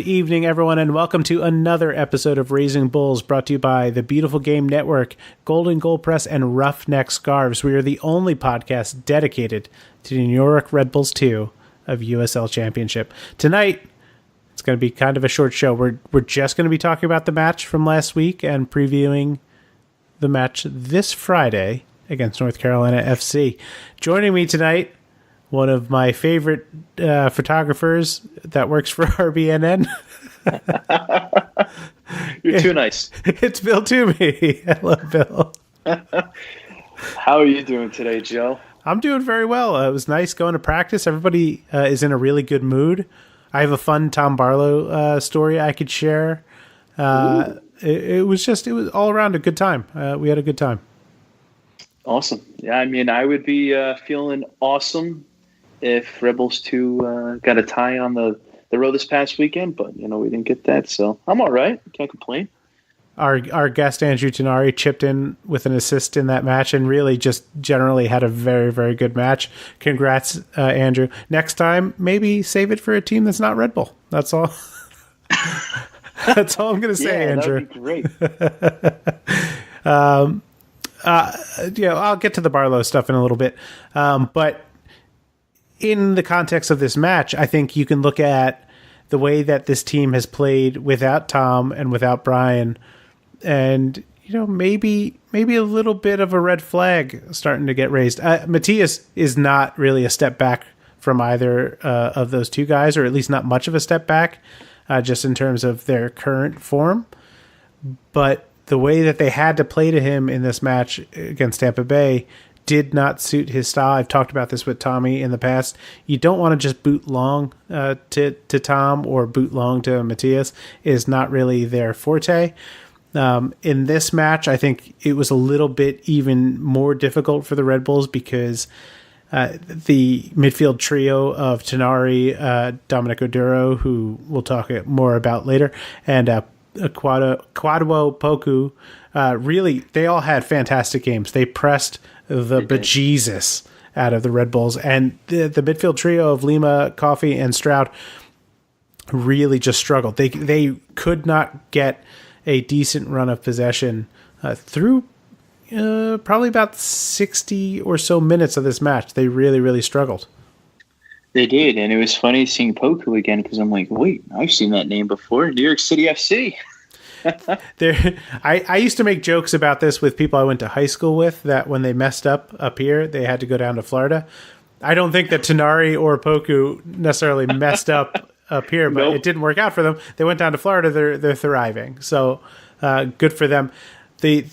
evening, everyone, and welcome to another episode of Raising Bulls, brought to you by the Beautiful Game Network, Golden Goal Press, and Roughneck Scarves. We are the only podcast dedicated to the New York Red Bulls 2 of USL Championship. Tonight, it's going to be kind of a short show. We're just going to be talking about the match from last week and previewing the match this Friday against North Carolina FC. Joining me tonight, one of my favorite photographers that works for RBNN. You're too nice. It's Bill Toomey. Hello, Bill. How are you doing today, Joe? I'm doing very well. It was nice going to practice. Everybody is in a really good mood. I have a fun Tom Barlow story I could share. It was all around a good time. We had a good time. Awesome. Yeah, I mean, I would be feeling awesome if Rebels 2 got a tie on the road this past weekend, but, we didn't get that, so I'm all right. Can't complain. Our guest, Andrew Tenari, chipped in with an assist in that match and really just generally had a very, very good match. Congrats, Andrew. Next time, maybe save it for a team that's not Red Bull. That's all. That's all I'm going to say, Andrew. That would be great. I'll get to the Barlow stuff in a little bit, but in the context of this match, I think you can look at the way that this team has played without Tom and without Brian, and maybe a little bit of a red flag starting to get raised. Matthias is not really a step back from either of those two guys, or at least not much of a step back, just in terms of their current form. But the way that they had to play to him in this match against Tampa Bay did not suit his style. I've talked about this with Tommy in the past. You don't want to just boot long to Tom or boot long to Matthias. Is not really their forte. In this match, I think it was a little bit even more difficult for the Red Bulls because the midfield trio of Tenari, Dominic Oduro, who we'll talk more about later, and Kwadwo Poku, really, they all had fantastic games. They pressed the bejesus out of the Red Bulls, and the midfield trio of Lima, Coffey, and Stroud really just struggled. They could not get a decent run of possession through probably about 60 or so minutes of this match. They really, really struggled. They did, and it was funny seeing Poku again because I'm like, wait, I've seen that name before. New York City FC. I used to make jokes about this with people I went to high school with, that when they messed up here, they had to go down to Florida. I don't think that Tenari or Poku necessarily messed up here, but It didn't work out for them. They went down to Florida. They're thriving. So good for them. The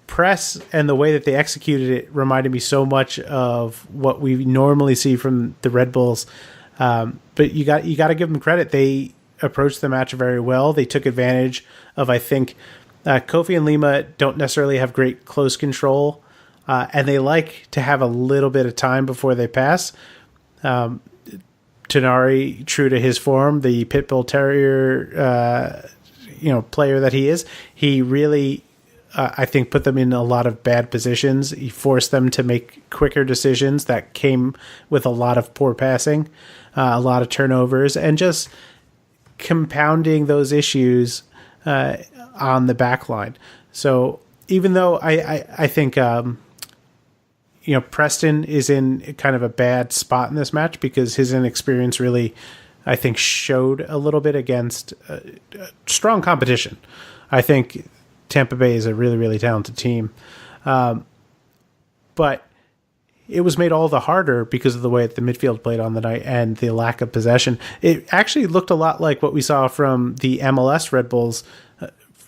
press and the way that they executed it reminded me so much of what we normally see from the Red Bulls. But you got to give them credit. They approached the match very well. They took advantage of, I think, Kofi and Lima don't necessarily have great close control, and they like to have a little bit of time before they pass. Tenari, true to his form, the Pitbull Terrier, player that he is, he really, I think, put them in a lot of bad positions. He forced them to make quicker decisions that came with a lot of poor passing, a lot of turnovers, and just compounding those issues on the back line. So even though I think Preston is in kind of a bad spot in this match because his inexperience really, I think, showed a little bit against strong competition. I think Tampa Bay is a really, really talented team. But it was made all the harder because of the way that the midfield played on the night and the lack of possession. It actually looked a lot like what we saw from the MLS Red Bulls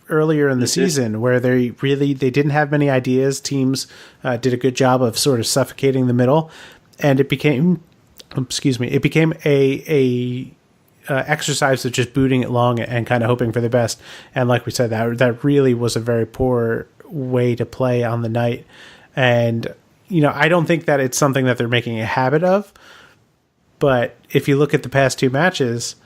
earlier in the season, where they didn't have many ideas. Teams did a good job of sort of suffocating the middle, and it became a exercise of just booting it long and kind of hoping for the best. And like we said, that really was a very poor way to play on the night. And I don't think that it's something that they're making a habit of, but if you look at the past two matches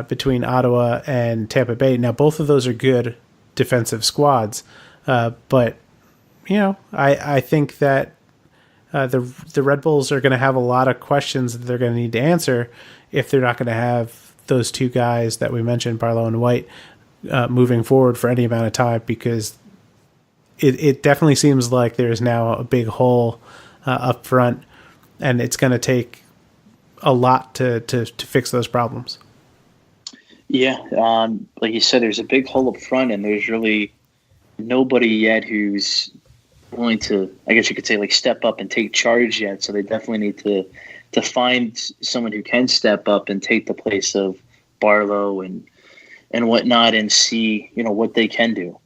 between Ottawa and Tampa Bay, now both of those are good defensive squads, but I think that the Red Bulls are going to have a lot of questions that they're going to need to answer if they're not going to have those two guys that we mentioned, Barlow and White, moving forward for any amount of time, because it definitely seems like there's now a big hole up front, and it's going to take a lot to fix those problems. Yeah, like you said, there's a big hole up front, and there's really nobody yet who's willing to, I guess you could say, like step up and take charge yet. So they definitely need to find someone who can step up and take the place of Barlow and whatnot, and see what they can do.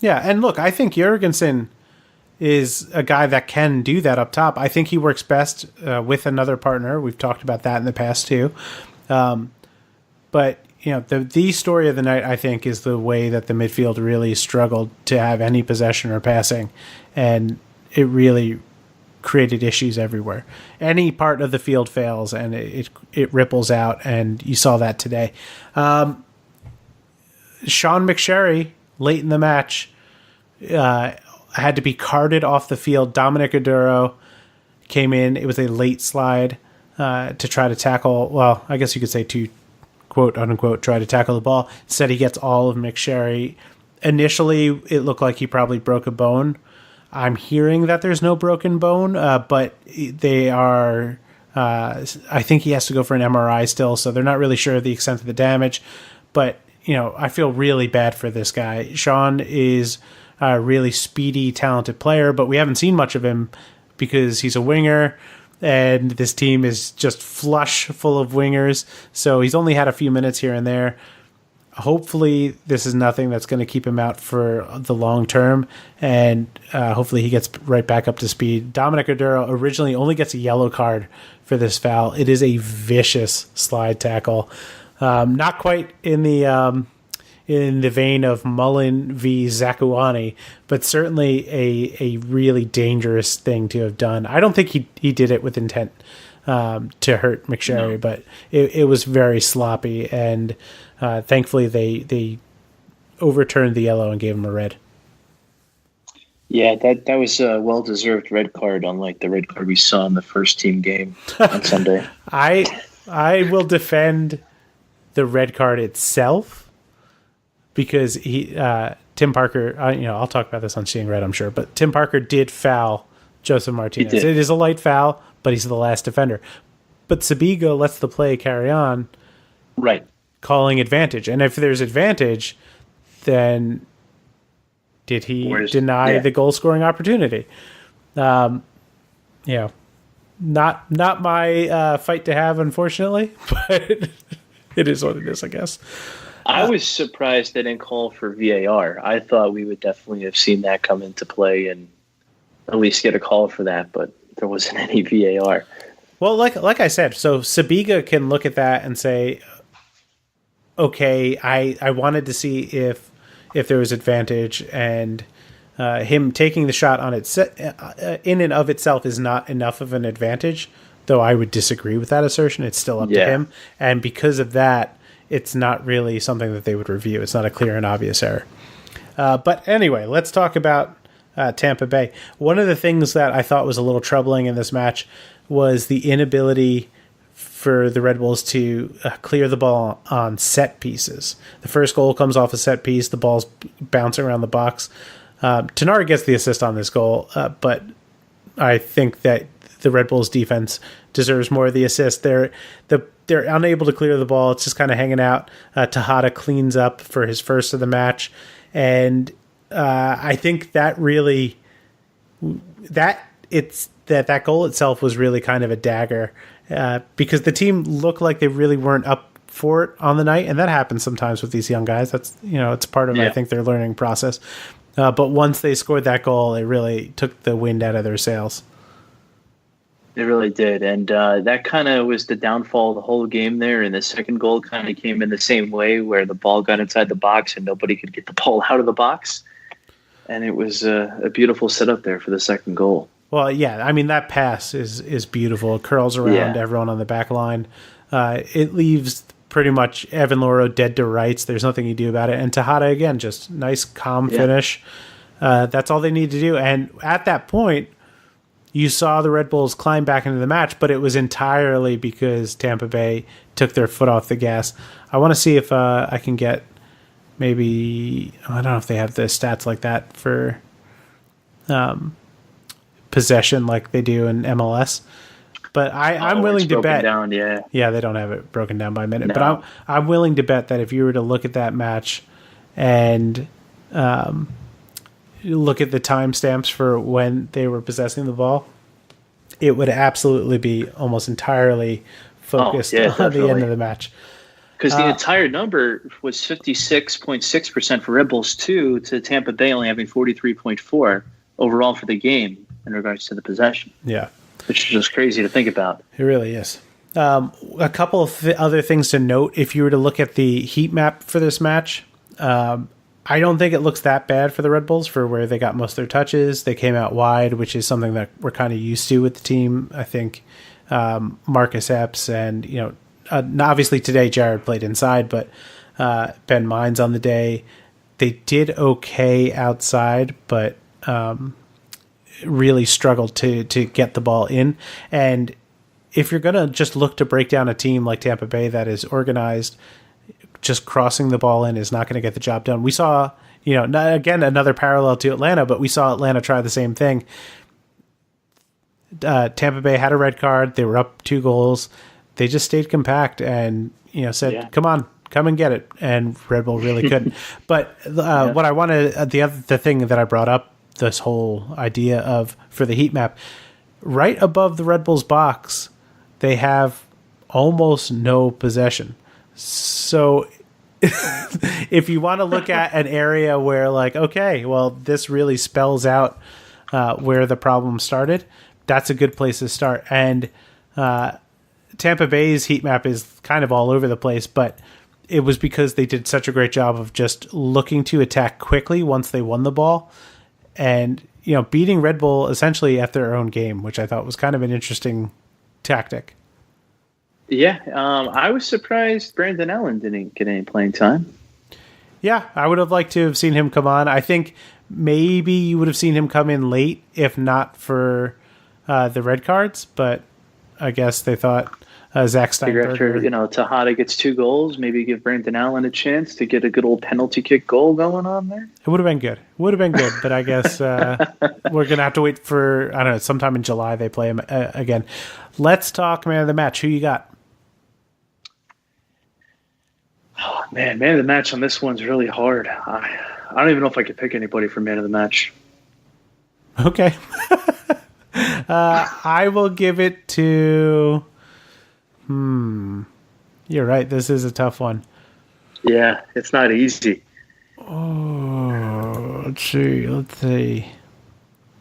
Yeah, and look, I think Jurgensen is a guy that can do that up top. I think he works best with another partner. We've talked about that in the past too. But the story of the night, I think, is the way that the midfield really struggled to have any possession or passing, and it really created issues everywhere. Any part of the field fails, and it ripples out, and you saw that today. Sean McSherry, late in the match, had to be carted off the field. Dominic Oduro came in. It was a late slide to try to tackle, well, I guess you could say to quote unquote try to tackle the ball. Instead, he gets all of McSherry. Initially, it looked like he probably broke a bone. I'm hearing that there's no broken bone, but they are, I think he has to go for an MRI still, so they're not really sure of the extent of the damage. But, I feel really bad for this guy. Sean is a really speedy, talented player, but we haven't seen much of him because he's a winger, and this team is just flush full of wingers. So he's only had a few minutes here and there. Hopefully this is nothing that's going to keep him out for the long term, and hopefully he gets right back up to speed. Dominic Oduro originally only gets a yellow card for this foul. It is a vicious slide tackle. Not quite in the vein of Mullen v. Zakuani, but certainly a really dangerous thing to have done. I don't think he did it with intent to hurt McSherry, but it was very sloppy, and thankfully they overturned the yellow and gave him a red. Yeah, that was a well-deserved red card, unlike the red card we saw in the first team game on Sunday. I will defend the red card itself, because Tim Parker, I'll talk about this on Seeing Red, I'm sure, but Tim Parker did foul Joseph Martinez. It is a light foul, but he's the last defender. But Sabiga lets the play carry on, right? Calling advantage, and if there's advantage, then did he deny the goal scoring opportunity? Not my fight to have, unfortunately, but it is what it is, I guess. I was surprised they didn't call for VAR. I thought we would definitely have seen that come into play and at least get a call for that, but there wasn't any VAR. Well, like I said, so Sabiga can look at that and say, okay, I wanted to see if there was advantage, and him taking the shot on it in and of itself is not enough of an advantage, though I would disagree with that assertion. It's still up to him, and because of that, it's not really something that they would review. It's not a clear and obvious error. But anyway, let's talk about Tampa Bay. One of the things that I thought was a little troubling in this match was the inability for the Red Bulls to clear the ball on set pieces. The first goal comes off a set piece. The ball's bouncing around the box. Tenara gets the assist on this goal, but I think that the Red Bulls defense deserves more of the assist. They're unable to clear the ball. It's just kind of hanging out. Tejada cleans up for his first of the match, and I think that really that goal itself was really kind of a dagger, because the team looked like they really weren't up for it on the night, and that happens sometimes with these young guys. That's it's part of I think their learning process. But once they scored that goal, it really took the wind out of their sails. It really did, and that kind of was the downfall of the whole game there. And the second goal kind of came in the same way, where the ball got inside the box and nobody could get the ball out of the box. And it was a beautiful setup there for the second goal. Well, yeah, I mean, that pass is beautiful. It curls around everyone on the back line. It leaves pretty much Evan Loro dead to rights. There's nothing you do about it. And Tejada, again, just nice, calm finish. That's all they need to do. And at that point, you saw the Red Bulls climb back into the match, but it was entirely because Tampa Bay took their foot off the gas. I want to see if I can get maybe, I don't know if they have the stats like that for possession like they do in MLS. But I'm willing to bet. Down, yeah, they don't have it broken down by minute. No. But I'm willing to bet that if you were to look at that match and look at the timestamps for when they were possessing the ball, it would absolutely be almost entirely focused on the end of the match. Because the entire number was 56.6% for Red Bulls 2 to Tampa Bay only having 43.4 overall for the game in regards to the possession. Yeah. Which is just crazy to think about. It really is. A couple of other things to note. If you were to look at the heat map for this match, I don't think it looks that bad for the Red Bulls for where they got most of their touches. They came out wide, which is something that we're kind of used to with the team. I think Marcus Epps and, obviously today Jared played inside, but Ben Mines on the day. They did okay outside, but really struggled to get the ball in. And if you're going to just look to break down a team like Tampa Bay that is organized, just crossing the ball in is not going to get the job done. We saw, again, another parallel to Atlanta, but we saw Atlanta try the same thing. Tampa Bay had a red card. They were up 2 goals. They just stayed compact and, said, come on, come and get it. And Red Bull really couldn't. But what I wanted, the thing that I brought up, this whole idea of for the heat map, right above the Red Bulls box, they have almost no possession. So if you want to look at an area where okay, well, this really spells out where the problem started, that's a good place to start. And Tampa Bay's heat map is kind of all over the place, but it was because they did such a great job of just looking to attack quickly once they won the ball. And, beating Red Bull essentially at their own game, which I thought was kind of an interesting tactic. Yeah, I was surprised Brandon Allen didn't get any playing time. Yeah, I would have liked to have seen him come on. I think maybe you would have seen him come in late if not for the red cards, but I guess they thought Zach Steinberger. After, Tejada gets 2 goals, maybe give Brandon Allen a chance to get a good old penalty kick goal going on there. It would have been good. But I guess we're going to have to wait for, I don't know, sometime in July they play him again. Let's talk man of the match. Who you got? Oh, man of the match on this one's really hard. I don't even know if I could pick anybody for man of the match. Okay. I will give it to... You're right. This is a tough one. Yeah, it's not easy. Oh, let's see.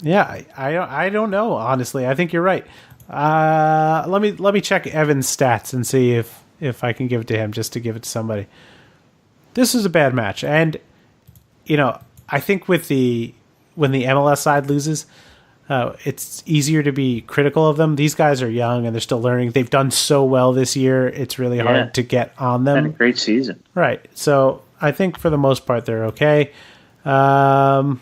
Yeah, I don't know. Honestly, I think you're right. Let me check Evan's stats and see if I can give it to him just to give it to somebody. This is a bad match, and I think when the MLS side loses, it's easier to be critical of them. These guys are young and they're still learning. They've done so well this year. It's really hard to get on them. Had a great season. Right. So I think for the most part, they're okay. No,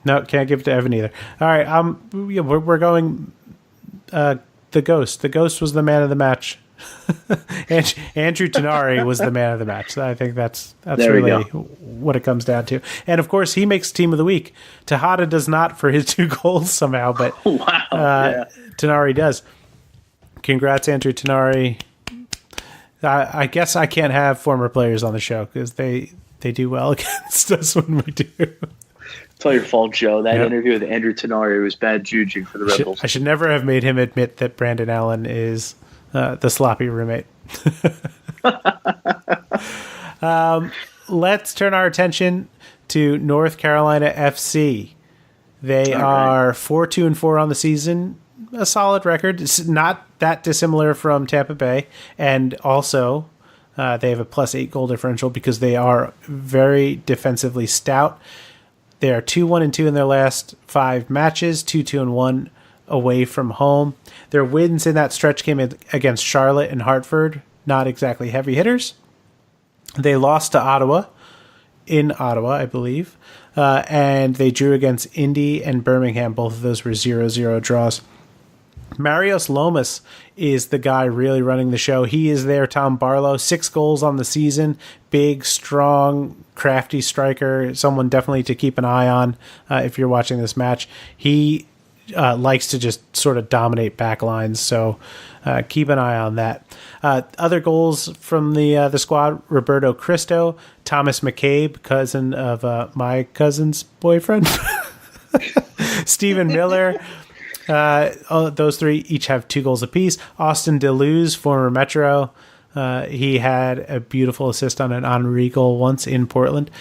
can't give it to Evan either. All right. We're going, the Ghost. The Ghost was the man of the match. Andrew Tenari was the man of the match. So I think that's really what it comes down to. And of course, he makes team of the week. Tejada does not for his 2 goals somehow, but Tenari does. Congrats, Andrew Tenari. I guess I can't have former players on the show because they do well against us when we do. It's all your fault, Joe. That interview with Andrew Tenari was bad juju for the Red Bulls. I should never have made him admit that Brandon Allen is the sloppy roommate. Let's turn our attention to North Carolina FC. They are 4-2-4 on the season. A solid record. It's not that dissimilar from Tampa Bay. And also, they have a +8 goal differential because they are very defensively stout. They are 2-1-2 in their last 5 matches, 2-2-1 away from home. Their wins in that stretch came in against Charlotte and Hartford, not exactly heavy hitters. They lost to Ottawa, in Ottawa, I believe. and they drew against Indy and Birmingham. Both of those were 0-0 draws. Marios Lomas is the guy really running the show. He is their Tom Barlow. 6 goals on the season. Big, strong, crafty striker. Someone definitely to keep an eye on if you're watching this match. He likes to just sort of dominate backlines, so keep an eye on that. Other goals from the squad: Roberto Cristo, Thomas McCabe, cousin of my cousin's boyfriend, Stephen Miller. Those 3 each have 2 goals apiece. Austin Deleuze, former Metro. He had a beautiful assist on an Henry goal once in Portland.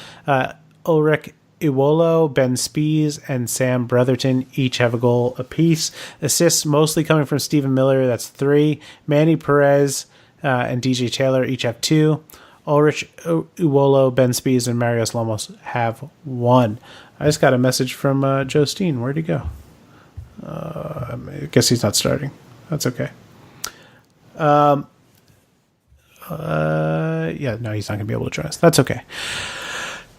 Ulrich Iwolo, Ben Spees, and Sam Brotherton each have a goal apiece. Assists mostly coming from Stephen Miller. That's 3. Manny Perez and DJ Taylor each have 2. Ulrich Iwolo, Ben Spees, and Marios Lomos have 1. I just got a message from Joe Steen. Where'd he go? I guess he's not starting. That's okay. Yeah, no, he's not going to be able to join us. That's okay.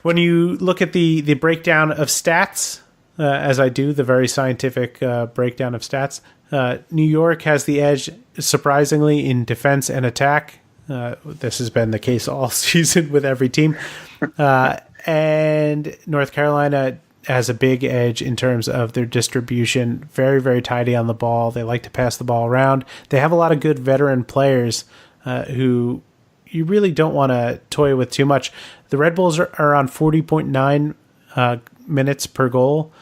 When you look at the breakdown of stats, as I do, the very scientific breakdown of stats, New York has the edge, surprisingly, in defense and attack. This has been the case all season with every team. And North Carolina has a big edge in terms of their distribution. Very, very tidy on the ball. They like to pass the ball around. They have a lot of good veteran players who you really don't want to toy with too much. The Red Bulls are on 40.9 minutes per goal.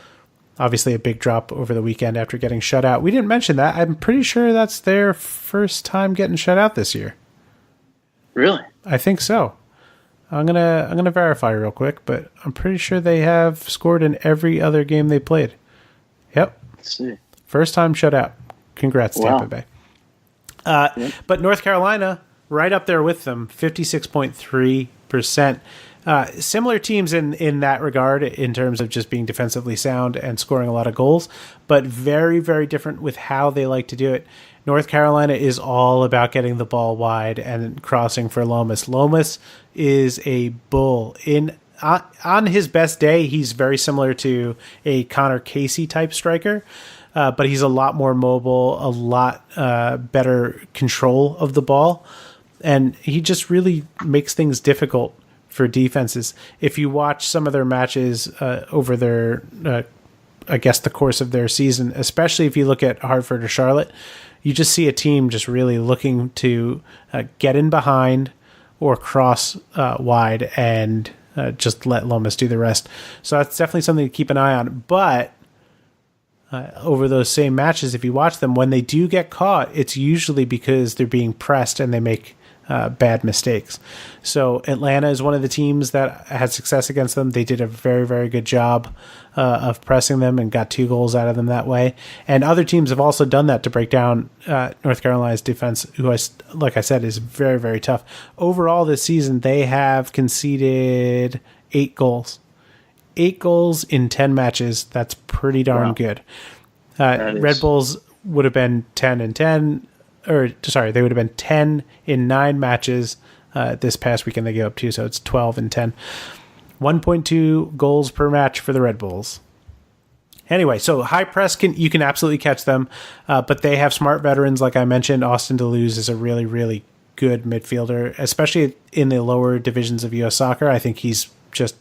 Obviously a big drop over the weekend after getting shut out. We didn't mention that. I'm pretty sure that's their first time getting shut out this year. Really? I think so. I'm gonna verify real quick, but I'm pretty sure they have scored in every other game they played. Yep. Let's see. First time shut out. Congrats, wow. Tampa Bay. But North Carolina, right up there with them, 56.3%. Similar teams in that regard in terms of just being defensively sound and scoring a lot of goals, but very, very different with how they like to do it. North Carolina is all about getting the ball wide and crossing for Lomas. Lomas is a bull. On his best day, he's very similar to a Connor Casey type striker, but he's a lot more mobile, a lot better control of the ball, and he just really makes things difficult for defenses. If you watch some of their matches over their, I guess, the course of their season, especially if you look at Hartford or Charlotte, you just see a team just really looking to get in behind or cross wide and just let Lomas do the rest. So that's definitely something to keep an eye on. But over those same matches, if you watch them, when they do get caught, it's usually because they're being pressed and they make bad mistakes. So Atlanta is one of the teams that had success against them. They did a very, very good job of pressing them and got 2 goals out of them that way. And other teams have also done that to break down North Carolina's defense, who, like I said, is very, very tough. Overall this season, they have conceded 8 goals. 8 goals in 10 matches. That's pretty darn good. Red Bulls would have been 10-10. They would have been 10 in 9 matches this past weekend. They gave up 2, so it's 12-10. 1.2 goals per match for the Red Bulls. Anyway, so high press, you can absolutely catch them, but they have smart veterans, like I mentioned. Austin Deleuze is a really, really good midfielder, especially in the lower divisions of U.S. soccer. I think he's just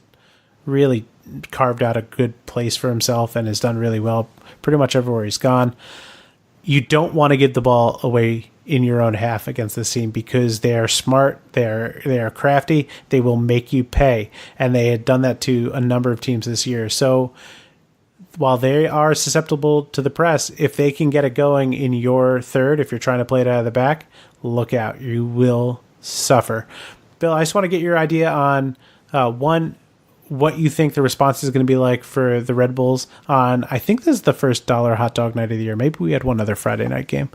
really carved out a good place for himself and has done really well pretty much everywhere he's gone. You don't want to give the ball away in your own half against this team because they are smart, they are crafty, they will make you pay, and they had done that to a number of teams this year. So while they are susceptible to the press, if they can get it going in your third, if you're trying to play it out of the back, look out, you will suffer. Bill, I just want to get your idea on what you think the response is going to be like for the Red Bulls on, I think this is the first dollar hot dog night of the year. Maybe we had one other Friday night game.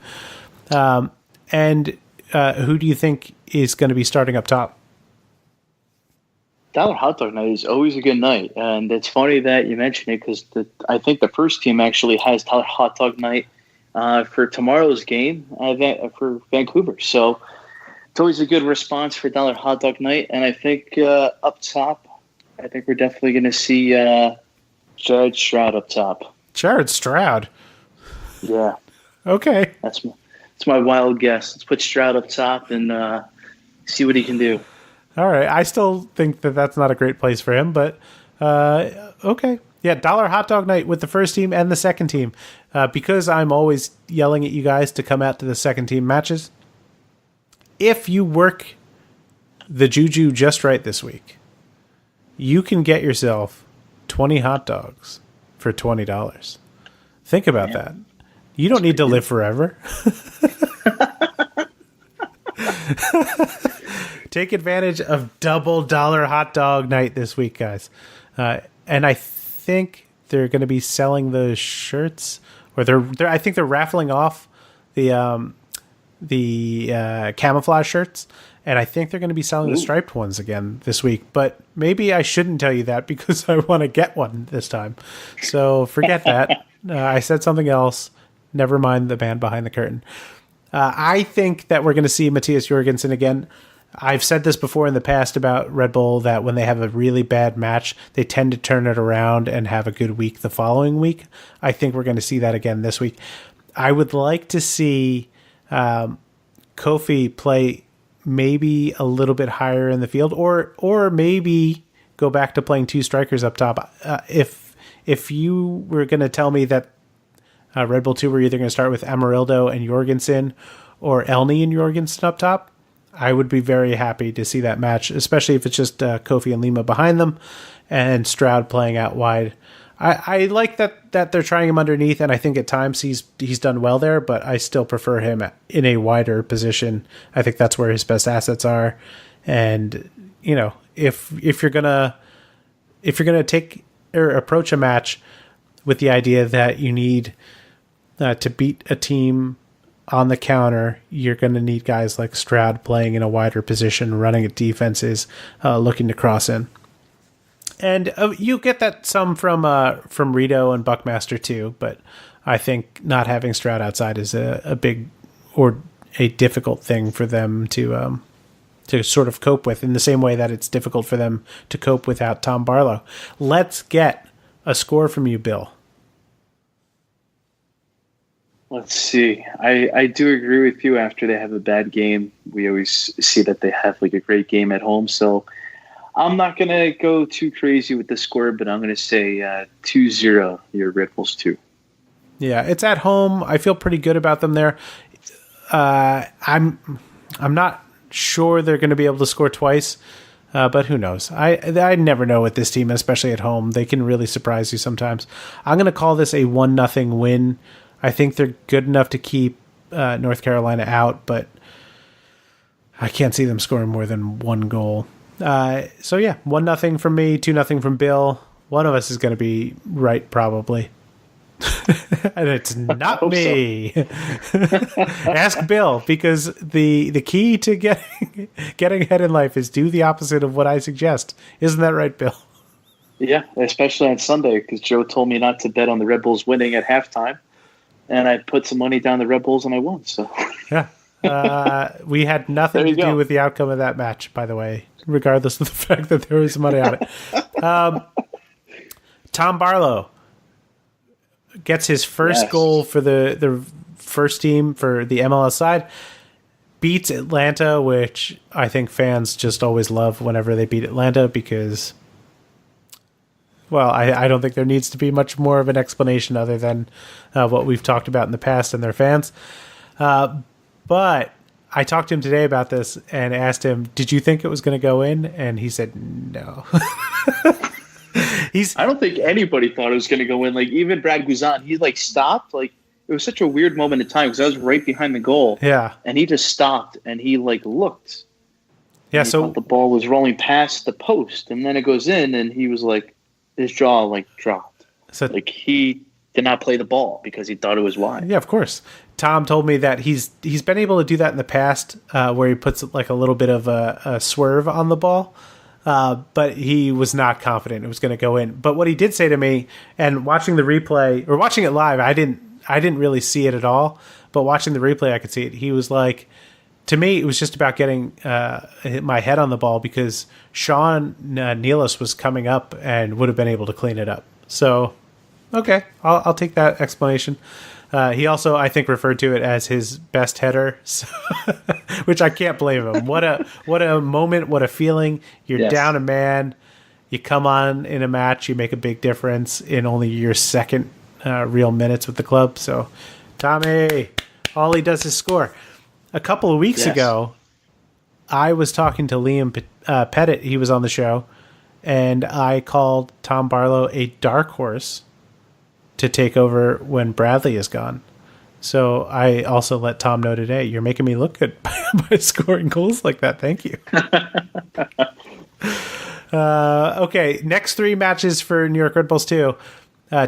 And who do you think is going to be starting up top? Dollar hot dog night is always a good night. And it's funny that you mentioned it because I think the first team actually has dollar hot dog night for tomorrow's game for Vancouver. So it's always a good response for dollar hot dog night. And I think up top, I think we're definitely going to see Jared Stroud up top. Jared Stroud. Yeah. Okay. That's my wild guess. Let's put Stroud up top and see what he can do. All right. I still think that that's not a great place for him, but okay. Yeah, dollar hot dog night with the first team and the second team. Because I'm always yelling at you guys to come out to the second team matches. If you work the juju just right this week, you can get yourself 20 hot dogs for $20. Think about that. You don't need to live forever. Take advantage of double dollar hot dog night this week, guys. And I think they're going to be selling the shirts, or I think they're raffling off the camouflage shirts, and I think they're going to be selling the striped ones again this week. But maybe I shouldn't tell you that because I want to get one this time. So forget that. I said something else. Never mind the man behind the curtain. I think that we're going to see Matthias Jorgensen again. I've said this before in the past about Red Bull, that when they have a really bad match, they tend to turn it around and have a good week the following week. I think we're going to see that again this week. I would like to see Kofi play maybe a little bit higher in the field, or maybe go back to playing two strikers up top. If you were going to tell me that Red Bull 2 were either going to start with Amarildo and Jorgensen or Elney and Jorgensen up top, I would be very happy to see that match, especially if it's just Kofi and Lima behind them and Stroud playing out wide. I like that they're trying him underneath, and I think at times he's done well there, but I still prefer him in a wider position. I think that's where his best assets are. And, you know, if you're gonna take or approach a match with the idea that you need to beat a team on the counter, you're going to need guys like Stroud playing in a wider position, running at defenses, looking to cross in. And you get that some from Rito and Buckmaster too, but I think not having Stroud outside is a big or a difficult thing for them to sort of cope with, in the same way that it's difficult for them to cope without Tom Barlow. Let's get a score from you, Bill. Let's see. I do agree with you. After they have a bad game, we always see that they have like a great game at home. So I'm not going to go too crazy with the score, but I'm going to say 2-0, your Red Bulls 2. Yeah, it's at home. I feel pretty good about them there. I'm not sure they're going to be able to score twice, but who knows? I never know with this team, especially at home. They can really surprise you sometimes. I'm going to call this a 1-0 win. I think they're good enough to keep North Carolina out, but I can't see them scoring more than one goal. So yeah, 1-0 from me, 2-0 from Bill. One of us is going to be right, probably. And it's not me. So. Ask Bill, because the key to getting ahead in life is do the opposite of what I suggest. Isn't that right, Bill? Yeah, especially on Sunday, because Joe told me not to bet on the Red Bulls winning at halftime. And I put some money down the Red Bulls and I won. So yeah, we had nothing to do with the outcome of that match, by the way, regardless of the fact that there was money on it. Tom Barlow gets his first goal for the first team for the MLS side. Beats Atlanta, which I think fans just always love whenever they beat Atlanta, because, well, I don't think there needs to be much more of an explanation other than what we've talked about in the past and their fans. But I talked to him today about this and asked him, did you think it was going to go in? And he said, no. I don't think anybody thought it was going to go in. Like, even Brad Guzan, he like stopped. Like, it was such a weird moment in time because I was right behind the goal. Yeah. And he just stopped and he like looked. Yeah. So the ball was rolling past the post and then it goes in and he was like, his jaw like dropped. So like he did not play the ball because he thought it was wide. Yeah, of course. Tom told me that he's been able to do that in the past, where he puts like a little bit of a swerve on the ball, but he was not confident it was going to go in. But what he did say to me, and watching the replay or watching it live, I didn't really see it at all. But watching the replay, I could see it. He was like, to me, it was just about getting my head on the ball because Sean Nealis was coming up and would have been able to clean it up. So, okay, I'll take that explanation. He also, I think, referred to it as his best header, so which I can't blame him. What a moment, what a feeling. You're down a man, you come on in a match, you make a big difference in only your second real minutes with the club. So, Tommy, all he does is score. A couple of weeks ago, I was talking to Liam Pettit. He was on the show, and I called Tom Barlow a dark horse to take over when Bradley is gone. So I also let Tom know today, you're making me look good by scoring goals like that. Thank you. Okay, next 3 matches for New York Red Bulls 2.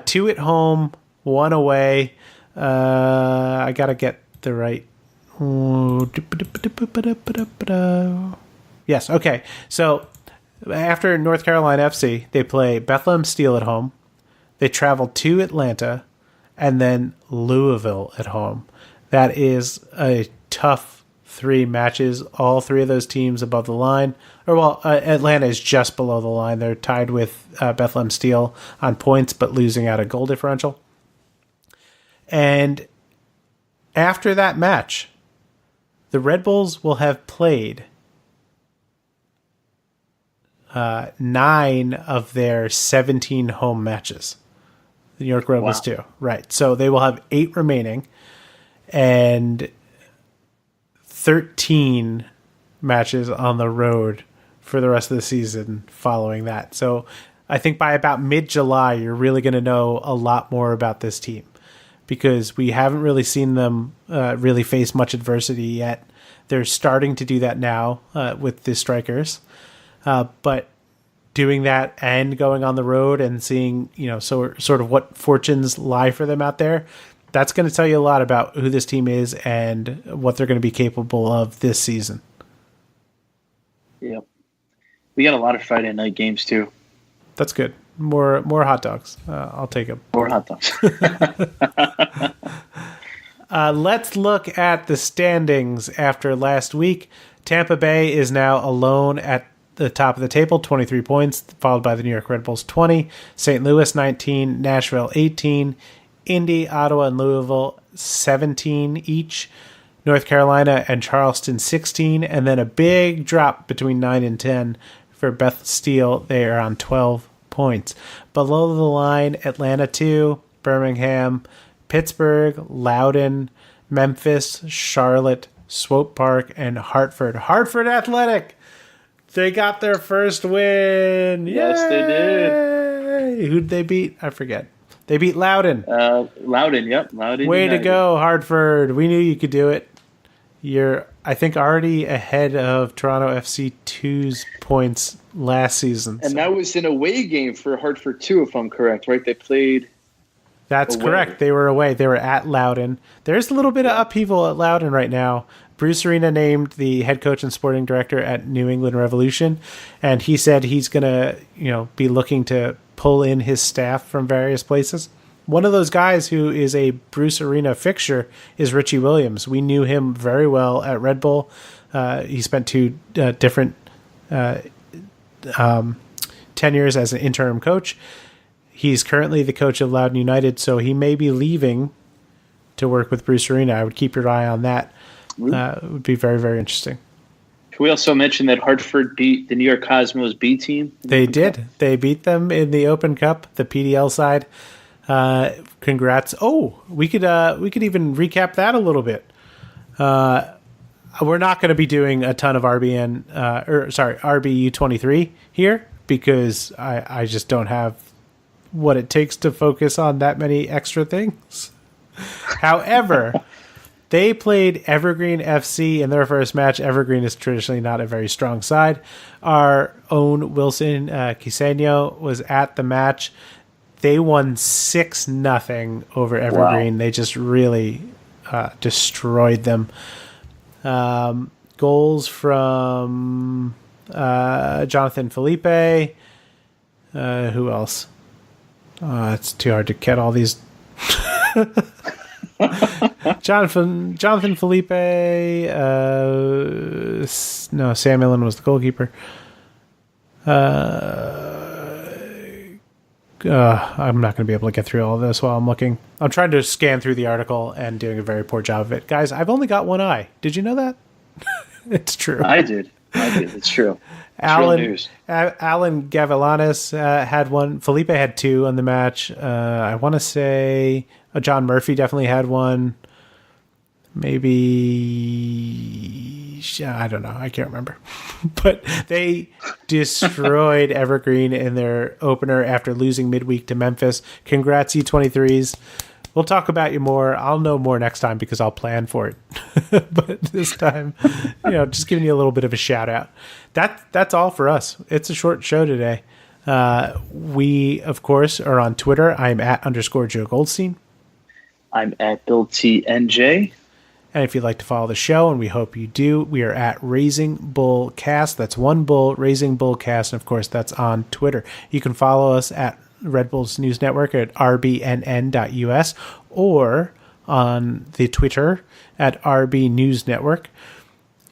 2 at home, 1 away. I got to get the right... Yes, okay. So after North Carolina FC, they play Bethlehem Steel at home. They travel to Atlanta and then Louisville at home. That is a tough 3 matches. All 3 of those teams above the line. Atlanta is just below the line. They're tied with Bethlehem Steel on points, but losing out a goal differential. And after that match, the Red Bulls will have played 9 of their 17 home matches. The New York Red Bulls too. Right. So they will have 8 remaining and 13 matches on the road for the rest of the season following that. So I think by about mid-July, you're really going to know a lot more about this team because we haven't really seen them really face much adversity yet. They're starting to do that now with the strikers. But doing that and going on the road and seeing, sort of what fortunes lie for them out there, that's going to tell you a lot about who this team is and what they're going to be capable of this season. Yep. We got a lot of Friday night games too. That's good. More hot dogs. I'll take them. More hot dogs. Let's look at the standings after last week. Tampa Bay is now alone at the top of the table, 23 points, followed by the New York Red Bulls, 20. St. Louis, 19. Nashville, 18. Indy, Ottawa, and Louisville, 17 each. North Carolina and Charleston, 16. And then a big drop between 9 and 10 for Beth Steel. They are on 12 points. Below the line, Atlanta, 2. Birmingham, Pittsburgh, Loudoun, Memphis, Charlotte, Swope Park, and Hartford. Hartford Athletic! They got their first win. Yes, Yay! they did. Who'd they beat? I forget. They beat Loudoun. Loudoun, yep. Loudoun Way United. to go, Hartford. We knew you could do it. You're, I think, already ahead of Toronto FC 2's points last season. And that was an away game for Hartford, too, if I'm correct, right? They played... That's away. correct. They were away. They were at Loudoun. There's a little bit of upheaval at Loudoun right now. Bruce Arena named the head coach and sporting director at New England Revolution, and he said he's going to, be looking to pull in his staff from various places. One of those guys who is a Bruce Arena fixture is Richie Williams. We knew him very well at Red Bull. He spent 2 different tenures as an interim coach. He's currently the coach of Loudoun United, so he may be leaving to work with Bruce Arena. I would keep your eye on that. It would be very, very interesting. Can we also mention that Hartford beat the New York Cosmos B team? They did. They beat them in the Open Cup, the PDL side. Congrats. Oh, we could even recap that a little bit. We're not going to be doing a ton of RBU 23 here because I just don't have what it takes to focus on that many extra things. However, they played Evergreen FC in their first match. Evergreen is traditionally not a very strong side. Our own Wilson Quiseño was at the match. They won 6-0 over Evergreen. Wow. They just really destroyed them. Goals from Jonathan Felipe. Who else? It's too hard to get all these. Jonathan Felipe. No, Sam Millen was the goalkeeper. I'm not going to be able to get through all of this while I'm looking. I'm trying to scan through the article and doing a very poor job of it. Guys, I've only got one eye. Did you know that? It's true. I did. It's true. Alan Gavilanes had one. Felipe had two on the match. I want to say John Murphy definitely had one. Maybe, I don't know. I can't remember. But they destroyed Evergreen in their opener after losing midweek to Memphis. Congrats, U23s. We'll talk about you more. I'll know more next time because I'll plan for it. But this time, just giving you a little bit of a shout out. That's all for us. It's a short show today. We, of course, are on Twitter. I'm @_Joe Goldstein. I'm @BillTNJ. And if you'd like to follow the show, and we hope you do, we are at Raising Bull Cast. That's one bull, Raising Bull Cast. And of course, that's on Twitter. You can follow us at Red Bulls News Network at rbnn.us or on the Twitter at RB News Network.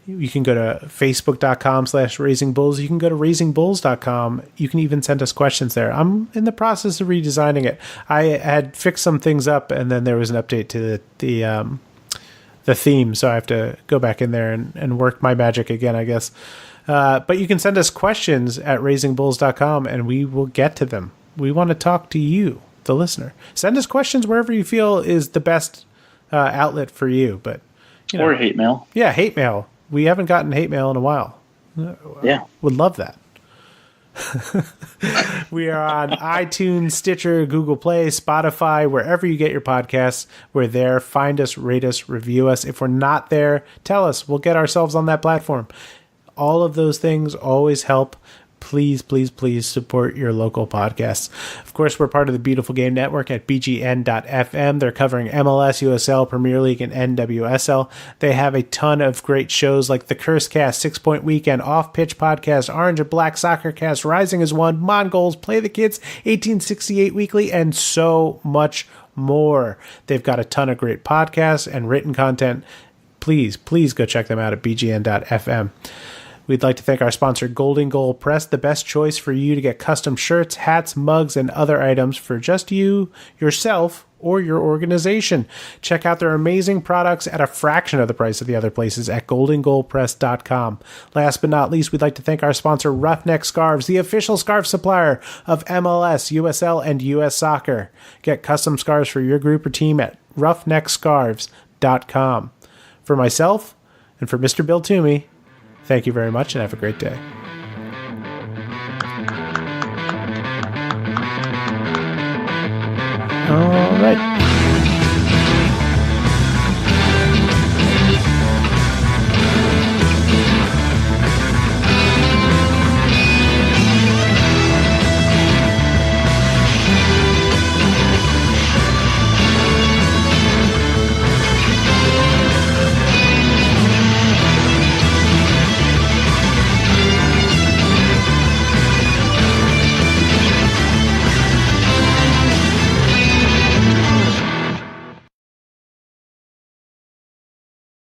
You can go to facebook.com/raisingbulls. You can go to raisingbulls.com. You can even send us questions there. I'm in the process of redesigning it. I had fixed some things up, and then there was an update to the theme, so I have to go back in there and work my magic again, I guess. But you can send us questions at raisingbulls.com, and we will get to them. We want to talk to you, the listener. Send us questions wherever you feel is the best outlet for you. But or hate mail. Yeah, hate mail. We haven't gotten hate mail in a while. Yeah. Would love that. We are on iTunes, Stitcher, Google Play, Spotify, wherever you get your podcasts. We're there. Find us, rate us, review us. If we're not there, tell us. We'll get ourselves on that platform. All of those things always help. Please, please, please support your local podcasts. Of course, we're part of the Beautiful Game Network at bgn.fm. They're covering MLS, USL, Premier League, and NWSL. They have a ton of great shows like the Curse Cast, 6 Point Weekend, Off Pitch Podcast, Orange and Black Soccer Cast, Rising as One, Mongols, Play the Kids, 1868 Weekly, and so much more. They've got a ton of great podcasts and written content. Please, please go check them out at bgn.fm. We'd like to thank our sponsor, Golden Goal Press, the best choice for you to get custom shirts, hats, mugs, and other items for just you, yourself, or your organization. Check out their amazing products at a fraction of the price of the other places at goldengoalpress.com. Last but not least, we'd like to thank our sponsor, Roughneck Scarves, the official scarf supplier of MLS, USL, and US Soccer. Get custom scarves for your group or team at roughneckscarves.com. For myself and for Mr. Bill Toomey, thank you very much and have a great day. All right.